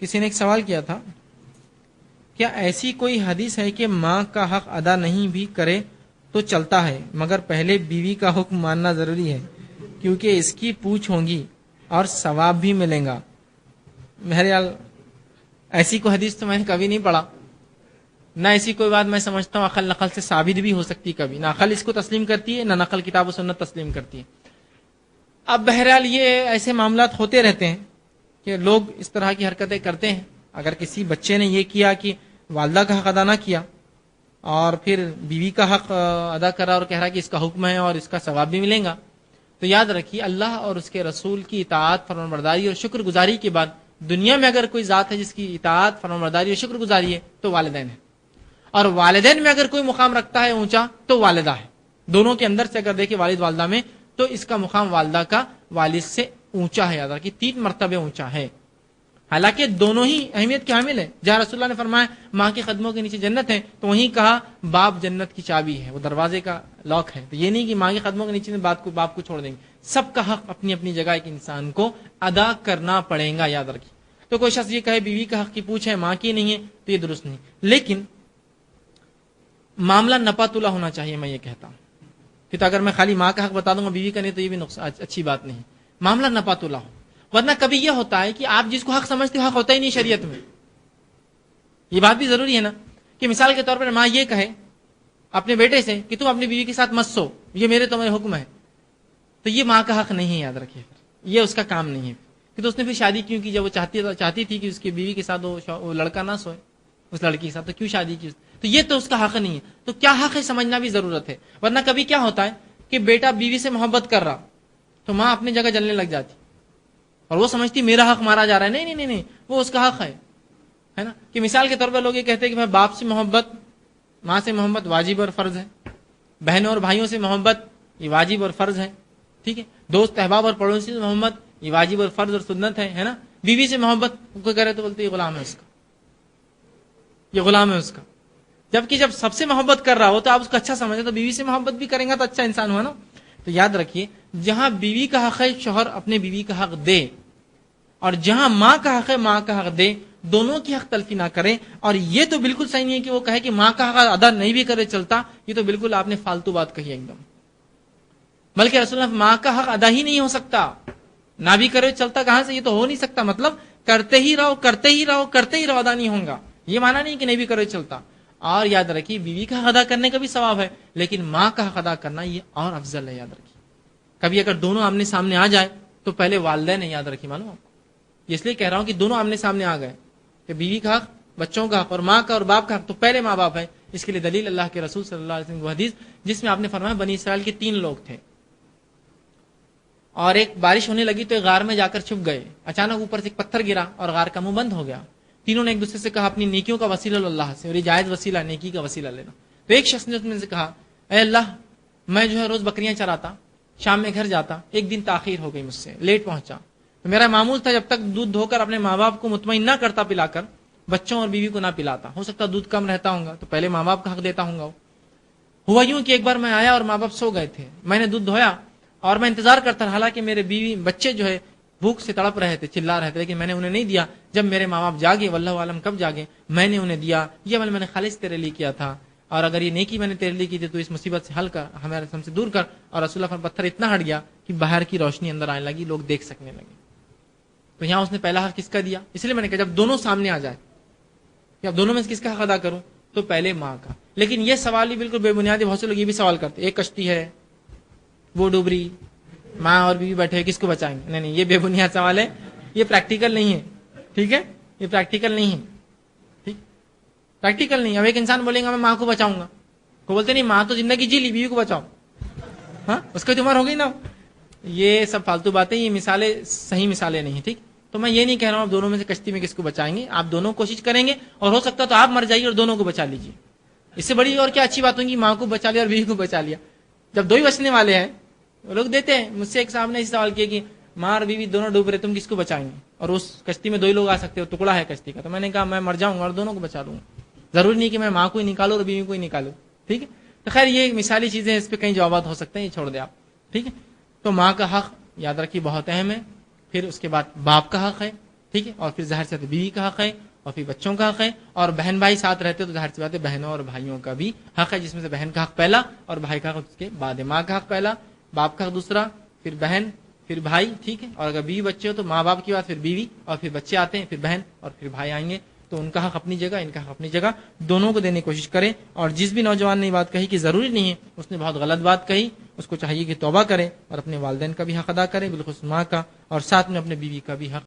کسی نے ایک سوال کیا تھا، کیا ایسی کوئی حدیث ہے کہ ماں کا حق ادا نہیں بھی کرے تو چلتا ہے مگر پہلے بیوی کا حکم ماننا ضروری ہے کیونکہ اس کی پوچھ ہوگی اور ثواب بھی ملے گا؟ بہرحال ایسی کوئی حدیث تو میں نے کبھی نہیں پڑھا، نہ ایسی کوئی بات میں سمجھتا ہوں عقل نقل سے ثابت بھی ہو سکتی، کبھی نہ عقل اس کو تسلیم کرتی ہے نہ نقل کتاب و سنت تسلیم کرتی ہے۔ اب بہرحال یہ ایسے معاملات ہوتے رہتے ہیں کہ لوگ اس طرح کی حرکتیں کرتے ہیں۔ اگر کسی بچے نے یہ کیا کہ والدہ کا حق ادا نہ کیا اور پھر بیوی کا حق ادا کرا اور کہہ رہا کہ اس کا حکم ہے اور اس کا ثواب بھی ملے گا، تو یاد رکھیے اللہ اور اس کے رسول کی اطاعت، فرمانبرداری اور شکر گزاری کے بعد دنیا میں اگر کوئی ذات ہے جس کی اطاعت، فرمانبرداری اور شکر گزاری ہے تو والدین ہے، اور والدین میں اگر کوئی مقام رکھتا ہے اونچا تو والدہ ہے۔ دونوں کے اندر سے اگر دیکھیں والد والدہ میں تو اس کا مقام والدہ کا والد سے اونچا ہے، یاد رکھیے 3 مرتبے اونچا ہے، حالانکہ دونوں ہی اہمیت کے حامل ہیں۔ جہاں رسول اللہ نے فرمایا ماں کے قدموں کے نیچے جنت ہے تو وہیں کہا باپ جنت کی چابی ہے، وہ دروازے کا لاک ہے، تو یہ نہیں کہ ماں کے قدموں کے نیچے باپ کو چھوڑ دیں گے۔ سب کا حق اپنی اپنی جگہ ایک انسان کو ادا کرنا پڑے گا، یاد رکھیے۔ تو کوئی شخص یہ کہے بیوی کا حق کی پوچھ ہے ماں کی نہیں ہے تو یہ درست نہیں، لیکن معاملہ نپاتلا ہونا چاہیے، میں یہ کہتا ہوں کہ تو اگر میں خالی ماں کا حق بتا دوں گا بیوی کا نہیں تو یہ بھی اچھی بات نہیں، معاملہ نپاتلا ہو۔ ورنہ کبھی یہ ہوتا ہے کہ آپ جس کو حق سمجھتے ہو حق ہوتا ہی نہیں شریعت میں، یہ بات بھی ضروری ہے نا، کہ مثال کے طور پر ماں یہ کہے اپنے بیٹے سے کہ تم اپنی بیوی کے ساتھ مت سو، یہ میرے تمہارے حکم ہے، تو یہ ماں کا حق نہیں ہے، یاد رکھیے، یہ اس کا کام نہیں ہے۔ کہ تو اس نے پھر شادی کیوں کی؟ جب وہ چاہتی تھی کہ اس کی بیوی کے ساتھ وہ لڑکا نہ سوئے اس لڑکی کے ساتھ، تو کیوں شادی کی؟ تو یہ تو اس کا حق نہیں ہے، تو کیا حق ہے سمجھنا بھی ضرورت ہے۔ ورنہ کبھی کیا ہوتا ہے کہ بیٹا بیوی سے محبت کر رہا تو ماں اپنی جگہ جلنے لگ جاتی اور وہ سمجھتی میرا حق مارا جا رہا ہے، نہیں نہیں نہیں، وہ اس کا حق ہے نا۔ کہ مثال کے طور پر لوگ یہ کہتے ہیں کہ باپ سے محبت، ماں سے محبت واجب اور فرض ہے، بہنوں اور بھائیوں سے محبت یہ واجب اور فرض ہے، ٹھیک ہے، دوست احباب اور پڑوسی سے محبت یہ واجب اور فرض اور سنت ہے نا۔ بیوی سے محبت کوئی کرے تو بولتے یہ غلام ہے اس کا، یہ غلام ہے اس کا، جبکہ جب سب سے محبت کر رہا ہو تو آپ اس کو اچھا سمجھیں، تو بیوی سے محبت بھی کریں گا تو اچھا انسان ہوا نا۔ تو یاد رکھیے جہاں بیوی کا حق ہے شوہر اپنے بیوی کا حق دے، اور جہاں ماں کا حق ہے ماں کا حق دے، دونوں کی حق تلفی نہ کریں۔ اور یہ تو بالکل صحیح نہیں ہے کہ وہ کہے کہ ماں کا حق ادا نہیں بھی کرے چلتا، یہ تو بالکل آپ نے فالتو بات کہی ایک دم، بلکہ رسول اللہ ماں کا حق ادا ہی نہیں ہو سکتا، نہ بھی کرے چلتا کہاں سے، یہ تو ہو نہیں سکتا، مطلب کرتے ہی رہو کرتے ہی رہو کرتے ہی رہو، ادا نہیں ہوگا، یہ مانا نہیں کہ نہیں بھی کرے چلتا۔ اور یاد رکھیے بیوی کا حق ادا کرنے کا بھی ثواب ہے، لیکن ماں کا حق ادا کرنا یہ اور افضل ہے، یاد رکھیے۔ کبھی اگر دونوں آمنے سامنے آ جائے تو پہلے والدین یاد رکھیے، معلوم آپ کو، اس لیے کہہ رہا ہوں کہ دونوں آمنے سامنے آ گئے کہ بیوی کا حق، بچوں کا حق، اور ماں کا اور باپ کا حق، تو پہلے ماں باپ ہے۔ اس کے لیے دلیل اللہ کے رسول صلی اللہ علیہ وسلم کی حدیث جس میں آپ نے فرمایا بنی اسرائیل کے 3 لوگ تھے اور ایک بارش ہونے لگی تو ایک غار میں جا کر چھپ گئے، اچانک اوپر سے ایک پتھر گرا اور غار کا منہ بند ہو گیا۔ تینوں نے ایک دوسرے سے کہا اپنی نیکیوں کا وسیلہ لو اللہ سے، اور یہ جائز وسیلہ نیکی کا وسیلہ لینا۔ تو ایک شخص نے اس میں سے کہا اے اللہ، میں جو ہے روز بکریاں چراتا، شام میں گھر جاتا، ایک دن تاخیر ہو گئی، مجھ سے لیٹ پہنچا، تو میرا معمول تھا جب تک دودھ دھو کر اپنے ماں باپ کو مطمئن نہ کرتا پلا کر، بچوں اور بیوی کو نہ پلاتا، ہو سکتا دودھ کم رہتا ہوں گا تو پہلے ماں باپ کا حق دیتا ہوں گا۔ ہوا یوں کہ ایک بار میں آیا اور ماں باپ سو گئے تھے، میں نے دودھ دھویا اور میں انتظار کرتا رہا، حالانکہ میرے بیوی بچے جو ہے بھوک سے تڑپ رہے تھے، چلا رہے تھے، لیکن میں نے انہیں نہیں دیا۔ جب میرے ماں باپ جاگے، واللہ عالم کب جاگے، میں نے انہیں دیا۔ یہ عمل میں نے خالص تیرے لیے کیا تھا، اور اگر یہ نیکی میں نے تیرے لیے کی تھی تو اس مصیبت سے حل کر، ہمارے ہم سے دور کر۔ اور رسول اللہ پتھر اتنا ہٹ گیا کہ باہر کی روشنی اندر آنے لگی، لوگ دیکھ سکنے لگے۔ تو یہاں اس نے پہلا حق کس کا دیا؟ اس لیے میں نے کہا جب دونوں سامنے آ جائے کہ اب دونوں میں سے کس کا حق ادا کروں، تو پہلے ماں کا۔ لیکن یہ سوال بھی بالکل بے بنیادی، بہت سے لوگ یہ بھی سوال کرتے ایک کشتی ہے وہ ڈوب رہی، ماں اور بیوی بیٹھے، کس کو بچائیں گے؟ نہیں، یہ بے بنیاد سوال ہے، یہ پریکٹیکل نہیں ہے، ٹھیک ہے، یہ پریکٹیکل نہیں ہے، ٹھیک، پریکٹیکل نہیں۔ اب ایک انسان بولے گا میں ماں کو بچاؤں گا، کو بولتے نہیں ماں تو زندگی جی لی، بیوی کو بچاؤ، ہاں اس کی عمر ہو گئی نا۔ یہ سب فالتو باتیں، یہ مثالیں صحیح مثالیں نہیں، ٹھیک۔ تو میں یہ نہیں کہہ رہا ہوں آپ دونوں میں سے کشتی میں کس کو بچائیں گے، آپ دونوں کوشش کریں گے، اور ہو سکتا تو آپ مر جائیے اور دونوں کو بچا لیجیے، اس سے بڑی اور کیا اچھی بات ہوگی، ماں کو بچا لیا اور بیوی کو بچا لیا۔ جب دو ہی بچنے والے ہیں، وہ لوگ دیتے ہیں، مجھ سے ایک صاحب نے اس سوال کیا کہ ماں اور بیوی دونوں ڈوب رہے، تم کس کو بچائیں گے، اور اس کشتی میں 2 ہی لوگ آ سکتے ہو، ٹکڑا ہے کشتی کا۔ تو میں نے کہا میں مر جاؤں گا اور دونوں کو بچا لوں گا، ضروری نہیں کہ میں ماں کو ہی نکالوں اور بیوی کو ہی نکالوں، ٹھیک ہے۔ تو خیر یہ مثالی چیزیں، اس پہ کئی جوابات ہو سکتے ہیں، یہ چھوڑ دیں آپ، ٹھیک ہے۔ تو ماں کا حق یاد رکھیے بہت اہم ہے۔ پھر اس کے بعد باپ کا حق ہے، ٹھیک ہے. اور پھر ظاہر سی بات ہے بیوی کا حق ہے اور پھر بچوں کا حق ہے, اور بہن بھائی ساتھ رہتے تو ظاہر سی بات ہے بہنوں اور بھائیوں کا بھی حق ہے, جس میں سے بہن کا حق پہلا اور بھائی کا حق اس کے بعد ہے. ماں کا حق پہلا, باپ کا حق دوسرا, پھر بہن, پھر بھائی. ٹھیک ہے. اور اگر بیوی بچے ہو تو ماں باپ کی بات, پھر بیوی, اور پھر بچے آتے ہیں, پھر بہن, اور پھر بھائی آئیں گے. تو ان کا حق اپنی جگہ, ان کا حق اپنی جگہ, دونوں کو دینے کی کوشش کریں. اور جس بھی نوجوان نے یہ بات کہی کہ ضروری نہیں ہے, اس نے بہت غلط بات کہی, اس کو چاہیے کہ توبہ کرے اور اپنے والدین کا بھی حق ادا کرے, بالخصوص ماں کا, اور ساتھ میں اپنے بیوی کا بھی حق